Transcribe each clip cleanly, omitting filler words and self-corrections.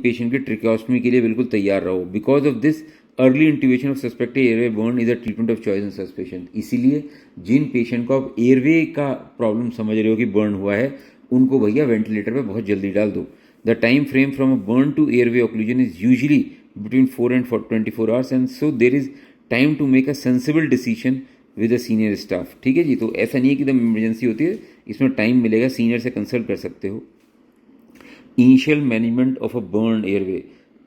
Patient की tracheostomy के लिए बिल्कुल तैयार रहो। Because of this early intubation of suspected airway burn is a treatment of choice in such patient. इसीलिए जिन पेशेंट को आप एयरवे का प्रॉब्लम समझ रहे हो कि बर्न हुआ है, उनको भैया वेंटिलेटर पे बहुत जल्दी डाल दो। The time frame from a burn to airway occlusion is usually between 4 and 24 hours, and so there is time to make a sensible decision with a senior staff। ठीक है जी, तो ऐसा नहीं है कि एकदम इमरजेंसी होती है, इसमें टाइम मिलेगा, सीनियर से कंसल्ट कर सकते हो। Initial management of a burned airway.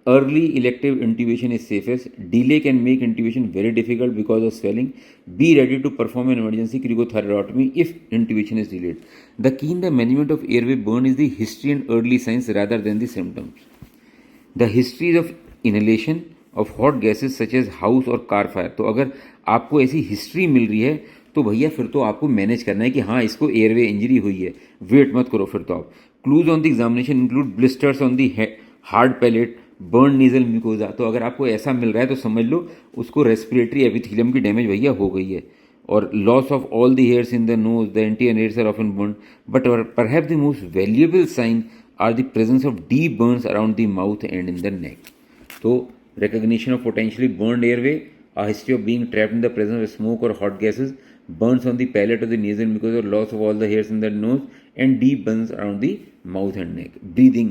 Early elective intubation is safest. Delay can make intubation very difficult because of swelling. Be ready to perform an emergency cricothyroidotomy if intubation is delayed. The key in the management of airway burn is the history and early signs rather than the symptoms। The history of inhalation of hot gases such as house और car fire. तो अगर आपको ऐसी history मिल रही है तो भैया फिर तो आपको मैनेज करना है कि हाँ इसको एयरवे इंजरी हुई है, वेट मत करो फिर तो आप। Clues on the examination include blisters on the hard palate, burn nasal mucosa. तो अगर आपको ऐसा मिल रहा है तो समझ लो उसको रेस्पिरेटरी एपिथेलियम की डैमेज भैया हो गई है। और loss of all the hairs in the nose, the anterior hairs are often burn, but perhaps the most valuable sign are the presence of deep burns around the mouth and in the neck। तो recognition of potentially burned airway, a history of being trapped in the presence of smoke or hot gases, burns on the palate of the nasal mucosa, loss of all the hairs in the nose, and deep burns around the mouth and neck। Breathing,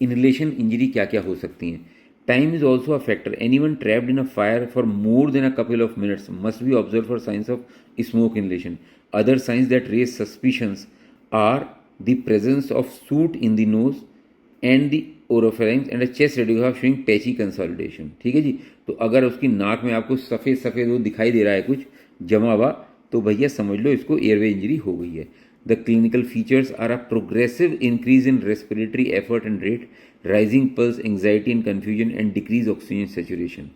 inhalation injury क्या क्या हो सकती हैं। Time is also a factor। Anyone trapped in a fire for more than a couple of minutes must be observed for signs of smoke inhalation। Other signs that raise suspicions are the presence of soot in the nose and the oropharynx and a chest radiograph showing patchy consolidation। ठीक है जी, तो अगर उसकी नाक में आपको सफ़ेद सफ़ेद वो दिखाई दे रहा है कुछ जमा हुआ, तो भैया समझ लो इसको एयरवे इंजरी हो गई है। The clinical features are a progressive increase in respiratory effort and rate, rising pulse, anxiety and confusion and decrease oxygen saturation.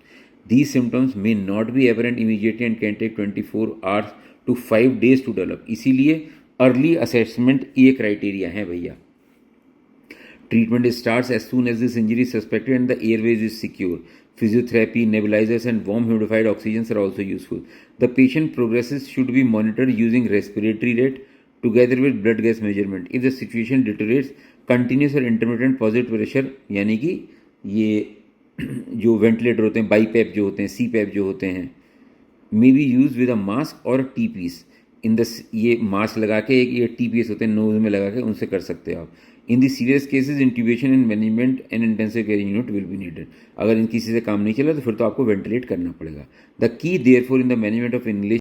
These symptoms may not be apparent immediately and can take 24 hours to 5 days to develop। इसीलिए early assessment ये criteria है भैया। Treatment starts as soon as this injury suspected and the airways is secure. Physiotherapy, nebulizers and warm humidified oxygens are also useful। The patient progresses should be monitored using respiratory rate together with blood gas measurement। If the situation deteriorates, continuous और intermittent positive pressure यानी कि ये जो ventilator होते हैं, BiPAP जो होते हैं, सी पैप जो होते हैं, may be use with a mask और टी पीस इन द, ये मास्क लगा के एक ये टी पीस होते हैं नोज में लगा के, उनसे कर सकते हो आप। In the serious cases intubation and management and intensive care unit will be needed. अगर इन किसी से काम नहीं चला तो फिर तो आपको वेंटिलेट करना पड़ेगा। The key therefore in the management of inhalation